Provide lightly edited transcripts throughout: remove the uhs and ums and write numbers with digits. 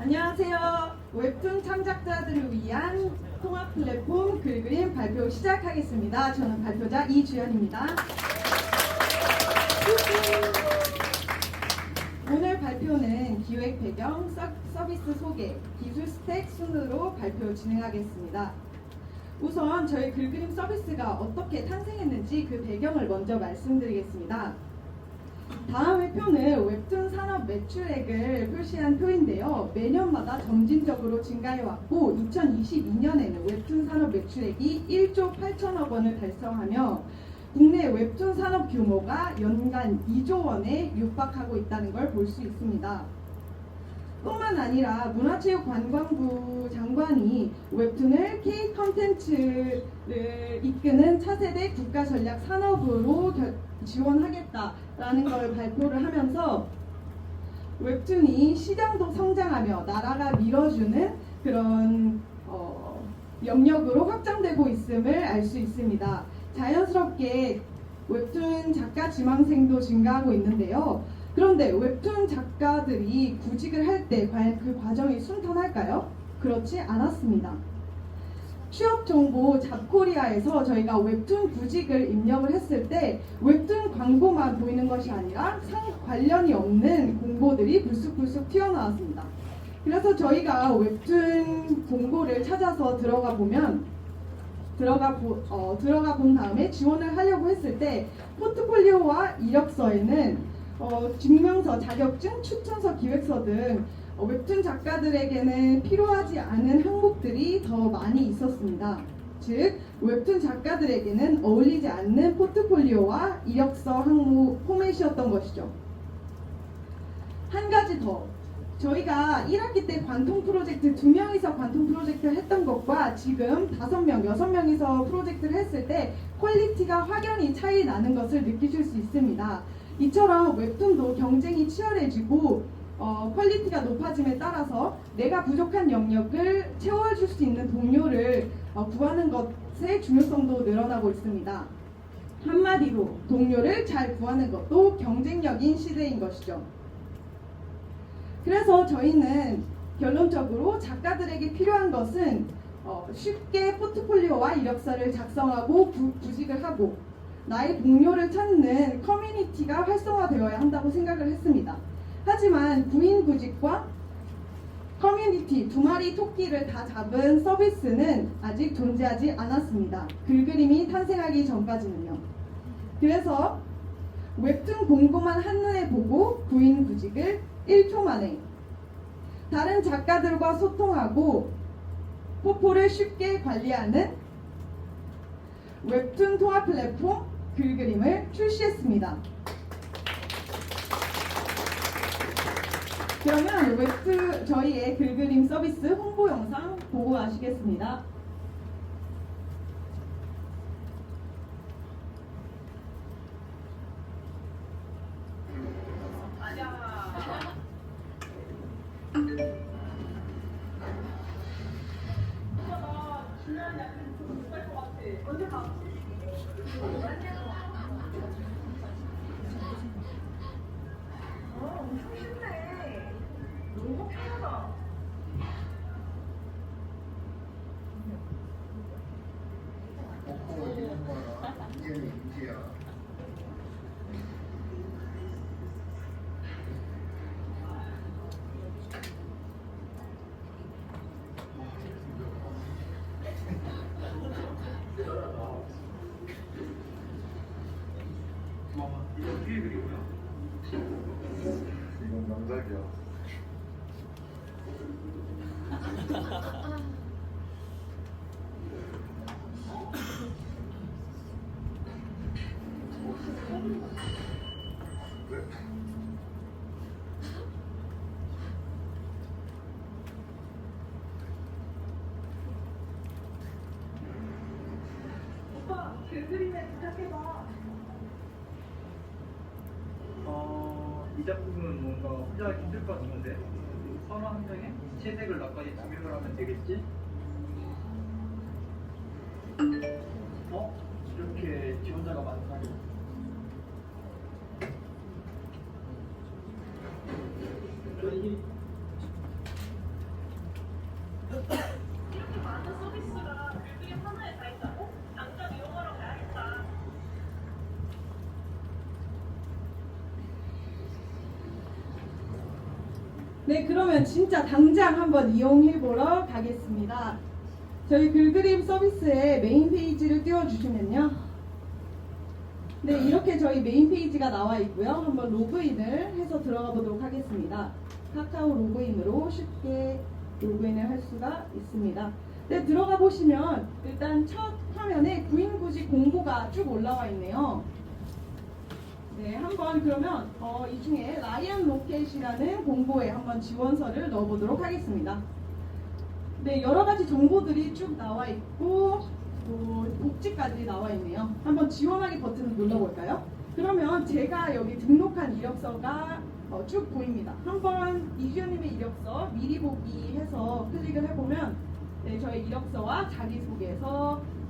안녕하세요. 웹툰 창작자들을 위한 통합 플랫폼 글그림 발표 시작하겠습니다. 저는 발표자 이주연입니다. 오늘 발표는 기획 배경, 서비스 소개, 기술 스택 순으로 발표 진행하겠습니다. 우선 저희 글그림 서비스가 어떻게 탄생했는지 그 배경을 먼저 말씀드리겠습니다. 다음의 표는 웹툰 산업 매출액을 표시한 표인데요. 매년마다 점진적으로 증가해왔고 2022년에는 웹툰 산업 매출액이 1조 8천억 원을 달성하며 국내 웹툰 산업 규모가 연간 2조 원에 육박하고 있다는 걸 볼 수 있습니다. 뿐만 아니라 문화체육관광부 장관이 웹툰을 K 컨텐츠를 이끄는 차세대 국가전략 산업으로 지원하겠다라는 걸 발표를 하면서 웹툰이 시장도 성장하며 나라가 밀어주는 그런 영역으로 확장되고 있음을 알 수 있습니다. 자연스럽게 웹툰 작가 지망생도 증가하고 있는데요. 그런데 웹툰 작가들이 구직을 할 때 과연 그 과정이 순탄할까요? 그렇지 않았습니다. 취업정보 잡코리아에서 저희가 웹툰 구직을 입력을 했을 때 웹툰 광고만 보이는 것이 아니라 관련이 없는 공고들이 불쑥불쑥 튀어나왔습니다. 그래서 저희가 웹툰 공고를 찾아서 들어가 본 다음에 지원을 하려고 했을 때 포트폴리오와 이력서에는 증명서, 자격증, 추천서, 기획서 등 웹툰 작가들에게는 필요하지 않은 항목들이 더 많이 있었습니다. 즉, 웹툰 작가들에게는 어울리지 않는 포트폴리오와 이력서 항목 포맷이었던 것이죠. 한 가지 더. 저희가 1학기 때 관통 프로젝트 2명이서 관통 프로젝트를 했던 것과 지금 5명, 6명이서 프로젝트를 했을 때 퀄리티가 확연히 차이 나는 것을 느끼실 수 있습니다. 이처럼 웹툰도 경쟁이 치열해지고 퀄리티가 높아짐에 따라서 내가 부족한 영역을 채워줄 수 있는 동료를 구하는 것의 중요성도 늘어나고 있습니다. 한마디로 동료를 잘 구하는 것도 경쟁력인 시대인 것이죠. 그래서 저희는 결론적으로 작가들에게 필요한 것은 쉽게 포트폴리오와 이력서를 작성하고 구직을 하고 나의 동료를 찾는 커뮤니티가 활성화되어야 한다고 생각을 했습니다. 하지만 구인 구직과 커뮤니티 두 마리 토끼를 다 잡은 서비스는 아직 존재하지 않았습니다. 글그림이 탄생하기 전까지는요. 그래서 웹툰 공고만 한눈에 보고 구인 구직을 1초 만에 다른 작가들과 소통하고 포포를 쉽게 관리하는 웹툰 통합 플랫폼 글그림을 출시했습니다. 그러면 저희의 글그림 서비스 홍보 영상 보고 가시겠습니다. 이건 뒤에 그리고요. 이건 명작이야. 오빠, 글그림에 부탁해봐. 이 작품은 뭔가 혼자 하기 힘들 것 같은데 서로 한 명의 채색을 나까지 조명을 하면 되겠지? 이렇게 지원자가 많다니. 네, 그러면 진짜 당장 한번 이용해 보러 가겠습니다. 저희 글그림 서비스의 메인 페이지를 띄워주시면요. 네, 이렇게 저희 메인 페이지가 나와 있고요. 한번 로그인을 해서 들어가 보도록 하겠습니다. 카카오 로그인으로 쉽게 로그인을 할 수가 있습니다. 네, 들어가 보시면 일단 첫 화면에 구인구직 공고가 쭉 올라와 있네요. 네, 한번 그러면 이 중에 라이언 로켓이라는 공고에 한번 지원서를 넣어보도록 하겠습니다. 네, 여러 가지 정보들이 쭉 나와 있고 복지까지 나와 있네요. 한번 지원하기 버튼을 눌러볼까요? 그러면 제가 여기 등록한 이력서가 쭉 보입니다. 한번 이주연님의 이력서 미리 보기 해서 클릭을 해보면 네, 저희 이력서와 자기소개서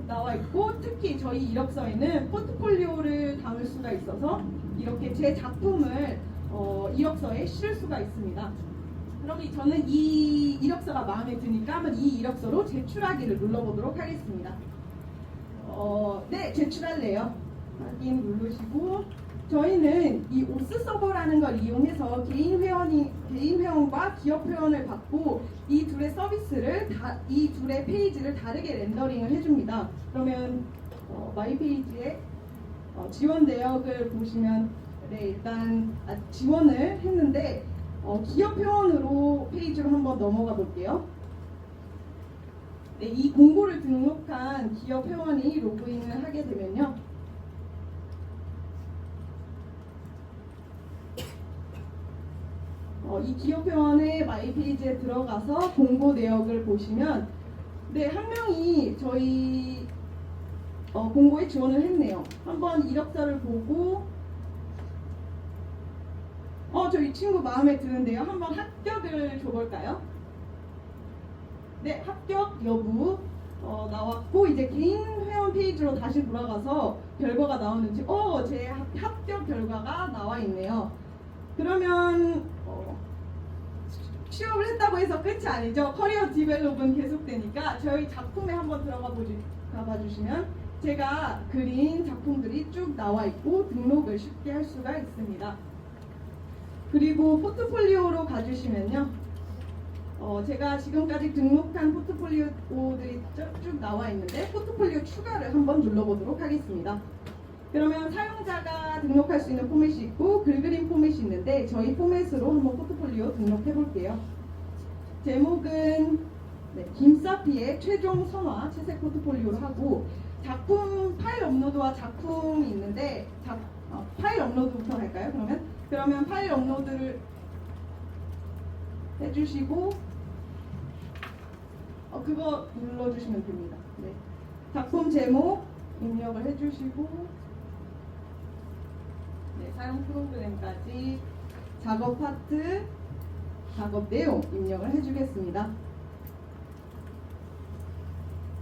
나와 있고, 특히 저희 이력서에는 포트폴리오를 담을 수가 있어서 이렇게 제 작품을 이력서에 실을 수가 있습니다. 그럼 저는 이 이력서가 마음에 드니까 한번 이 이력서로 제출하기를 눌러보도록 하겠습니다. 네, 제출할래요. 확인 누르시고, 저희는 이 오스 서버라는 걸 이용해서 개인 회원과 기업 회원을 받고 이 둘의 서비스를 이 둘의 페이지를 다르게 렌더링을 해줍니다. 그러면 마이 페이지에 지원 내역을 보시면 네, 일단 지원을 했는데 기업 회원으로 페이지로 한번 넘어가 볼게요. 네, 이 공고를 등록한 기업 회원이 로그인을 하게 되면요. 이 기업 회원의 마이 페이지에 들어가서 공고 내역을 보시면 네, 한 명이 저희 공고에 지원을 했네요. 한번 이력서를 보고 저희 친구 마음에 드는데요. 한번 합격을 줘볼까요? 네, 합격 여부 나왔고, 이제 개인 회원 페이지로 다시 돌아가서 결과가 나오는지 제 합격 결과가 나와 있네요. 그러면 취업을 했다고 해서 끝이 아니죠. 커리어 디벨롭은 계속되니까 저희 작품에 한번 들어가 봐주시면 제가 그린 작품들이 쭉 나와 있고 등록을 쉽게 할 수가 있습니다. 그리고 포트폴리오로 가주시면요. 제가 지금까지 등록한 포트폴리오들이 쭉 나와 있는데 포트폴리오 추가를 한번 눌러보도록 하겠습니다. 그러면 사용자가 등록할 수 있는 포맷이 있고 글그림 포맷이 있는데 저희 포맷으로 한번 포트폴리오 등록해 볼게요. 제목은 김사피의 최종 선화 채색 포트폴리오로 하고, 작품 파일 업로드와 작품이 있는데 파일 업로드부터 할까요? 그러면 파일 업로드를 해주시고 그거 눌러주시면 됩니다. 네. 작품 제목 입력을 해주시고 네, 사용 프로그램까지 작업 파트, 작업 내용 입력을 해주겠습니다.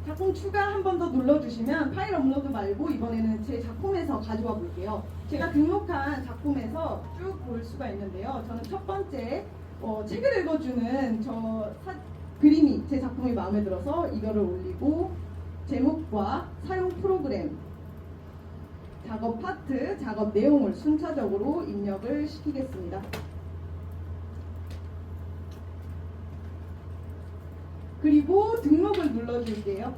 작품 추가 한 번 더 눌러주시면 파일 업로드 말고 이번에는 제 작품에서 가져와 볼게요. 제가 등록한 작품에서 쭉 볼 수가 있는데요. 저는 첫 번째 책을 읽어주는 그림이 제 작품이 마음에 들어서 이거를 올리고, 제목과 사용 프로그램, 작업 파트, 작업 내용을 순차적으로 입력을 시키겠습니다. 그리고 등록을 눌러줄게요.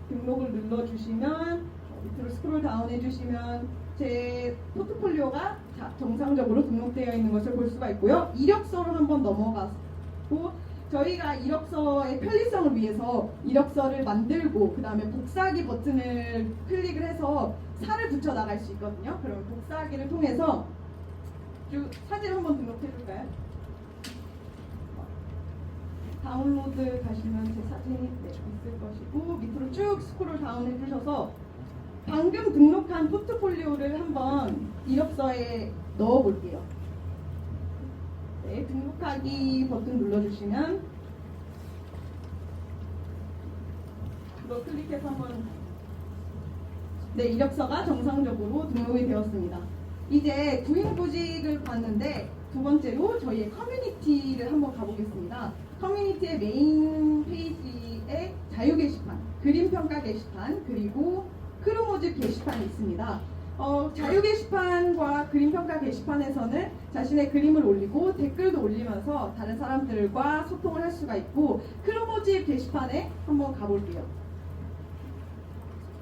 등록을 눌러주시면 밑으로 스크롤 다운 해주시면 제 포트폴리오가 정상적으로 등록되어 있는 것을 볼 수가 있고요. 이력서로 한번 넘어가고, 저희가 이력서의 편리성을 위해서 이력서를 만들고 그 다음에 복사하기 버튼을 클릭을 해서 살을 붙여 나갈 수 있거든요. 그러면 복사하기를 통해서 사진 한번 등록해 줄까요? 다운로드 가시면 제 사진이 있을 것이고, 밑으로 쭉 스크롤 다운 해주셔서 방금 등록한 포트폴리오를 한번 이력서에 넣어 볼게요. 네, 등록하기 버튼 눌러주시면 이거 클릭해서 한번 이력서가 정상적으로 등록이 되었습니다. 이제 구인구직을 봤는데 두 번째로 저희의 커뮤니티를 한번 가보겠습니다. 커뮤니티의 메인 페이지에 자유 게시판, 그림 평가 게시판, 그리고 크루 모집 게시판이 있습니다. 자유 게시판과 그림 평가 게시판에서는 자신의 그림을 올리고 댓글도 올리면서 다른 사람들과 소통을 할 수가 있고, 크루모집 게시판에 한번 가볼게요.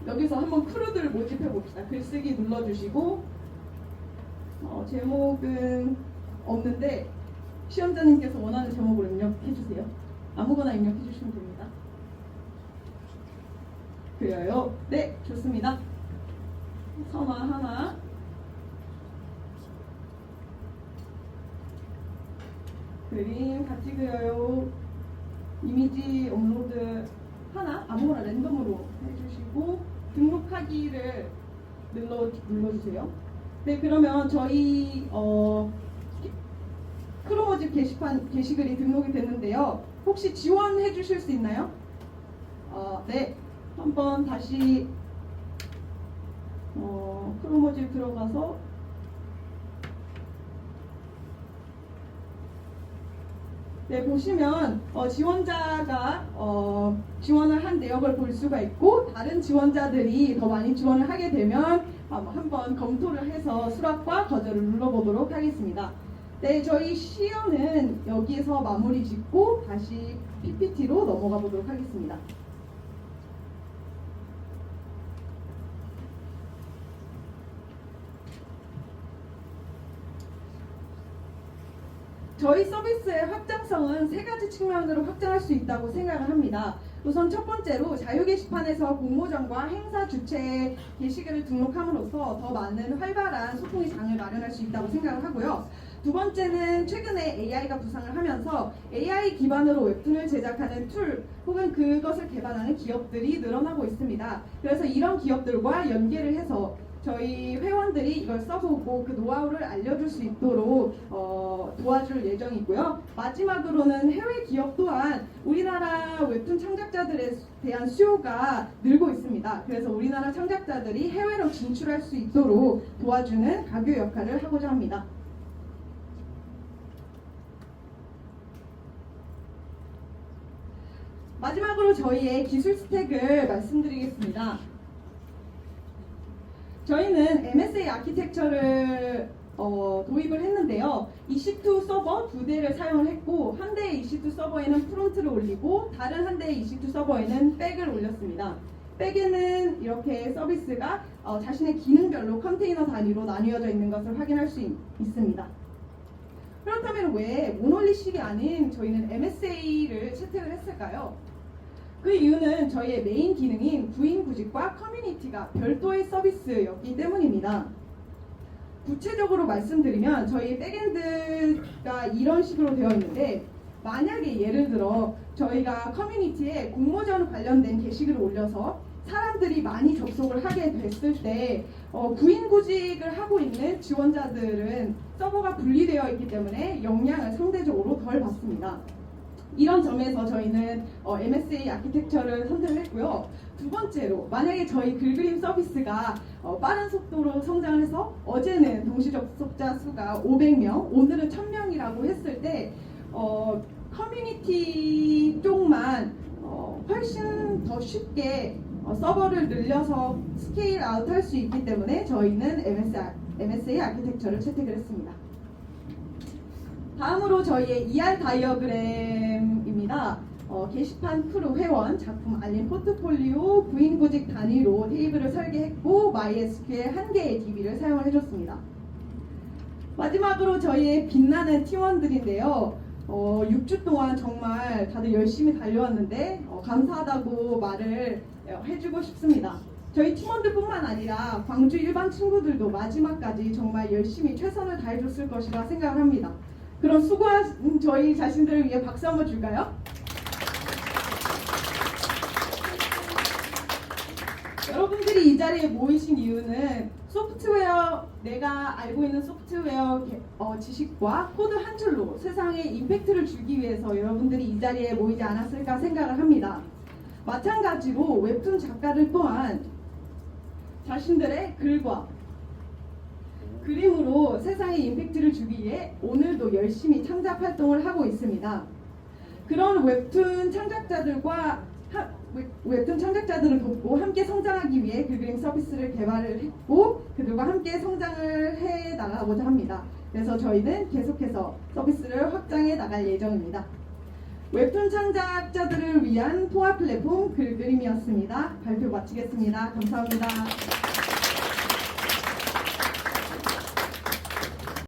여기서 한번 크루들을 모집해 봅시다. 글쓰기 눌러주시고, 제목은 없는데 시험자님께서 원하는 제목을 입력해 주세요. 아무거나 입력해 주시면 됩니다. 그래요. 네, 좋습니다. 선화 하나, 그림 같이 그려요. 이미지 업로드 하나, 아무거나 랜덤으로 해주시고 등록하기를 눌러주세요. 네, 그러면 저희 크로모집 게시판 게시글이 등록이 됐는데요. 혹시 지원해 주실 수 있나요? 네, 한번 다시 크로모집 들어가서 네, 보시면 지원자가 지원을 한 내역을 볼 수가 있고, 다른 지원자들이 더 많이 지원을 하게 되면 한번 검토를 해서 수락과 거절을 눌러보도록 하겠습니다. 네, 저희 시연은 여기서 마무리 짓고 다시 PPT로 넘어가 보도록 하겠습니다. 저희 서비스의 확장성은 세 가지 측면으로 확장할 수 있다고 생각을 합니다. 우선 첫 번째로 자유 게시판에서 공모전과 행사 주최 게시글을 등록함으로써 더 많은 활발한 소통의 장을 마련할 수 있다고 생각을 하고요. 두 번째는 최근에 AI가 부상을 하면서 AI 기반으로 웹툰을 제작하는 툴 혹은 그것을 개발하는 기업들이 늘어나고 있습니다. 그래서 이런 기업들과 연계를 해서 저희 회원들이 이걸 써보고 그 노하우를 알려줄 수 있도록 도와줄 예정이고요. 마지막으로는 해외 기업 또한 우리나라 웹툰 창작자들에 대한 수요가 늘고 있습니다. 그래서 우리나라 창작자들이 해외로 진출할 수 있도록 도와주는 가교 역할을 하고자 합니다. 마지막으로 저희의 기술 스택을 말씀드리겠습니다. 저희는 MSA 아키텍처를 도입을 했는데요. EC2 서버 2대를 사용을 했고, 한 대의 EC2 서버에는 프론트를 올리고 다른 한 대의 EC2 서버에는 백을 올렸습니다. 백에는 이렇게 서비스가 자신의 기능별로 컨테이너 단위로 나뉘어져 있는 것을 확인할 수 있습니다. 그렇다면 왜 모놀리식이 아닌 저희는 MSA를 채택을 했을까요? 그 이유는 저희의 메인 기능인 구인 구직과 커뮤니티가 별도의 서비스였기 때문입니다. 구체적으로 말씀드리면 저희 백엔드가 이런 식으로 되어 있는데, 만약에 예를 들어 저희가 커뮤니티에 공모전 관련된 게시글을 올려서 사람들이 많이 접속을 하게 됐을 때 구인 구직을 하고 있는 지원자들은 서버가 분리되어 있기 때문에 영향을 상대적으로 덜 받습니다. 이런 점에서 저희는 MSA 아키텍처를 선택을 했고요. 두 번째로, 만약에 저희 글그림 서비스가 빠른 속도로 성장을 해서 어제는 동시 접속자 수가 500명, 오늘은 1000명이라고 했을 때 커뮤니티 쪽만 훨씬 더 쉽게 서버를 늘려서 스케일 아웃 할 수 있기 때문에 저희는 MSA 아키텍처를 채택을 했습니다. 다음으로 저희의 ER 다이어그램입니다. 게시판 크루 회원, 작품 알림 포트폴리오, 구인 구직 단위로 테이블을 설계했고 MySQL 1개의 DB를 사용을 해줬습니다. 마지막으로 저희의 빛나는 팀원들인데요. 6주 동안 정말 다들 열심히 달려왔는데 감사하다고 말을 해주고 싶습니다. 저희 팀원들뿐만 아니라 광주 일반 친구들도 마지막까지 정말 열심히 최선을 다해줬을 것이라 생각을 합니다. 그럼 수고한 저희 자신들을 위해 박수 한번 줄까요? 여러분들이 이 자리에 모이신 이유는 소프트웨어, 내가 알고 있는 소프트웨어 지식과 코드 한 줄로 세상에 임팩트를 주기 위해서 여러분들이 이 자리에 모이지 않았을까 생각을 합니다. 마찬가지로 웹툰 작가들 또한 자신들의 글과 그림으로 세상에 임팩트를 주기 위해 오늘도 열심히 창작 활동을 하고 있습니다. 그런 웹툰 창작자들과 웹툰 창작자들을 돕고 함께 성장하기 위해 글그림 서비스를 개발을 했고 그들과 함께 성장을 해 나가고자 합니다. 그래서 저희는 계속해서 서비스를 확장해 나갈 예정입니다. 웹툰 창작자들을 위한 통합 플랫폼 글그림이었습니다. 발표 마치겠습니다. 감사합니다.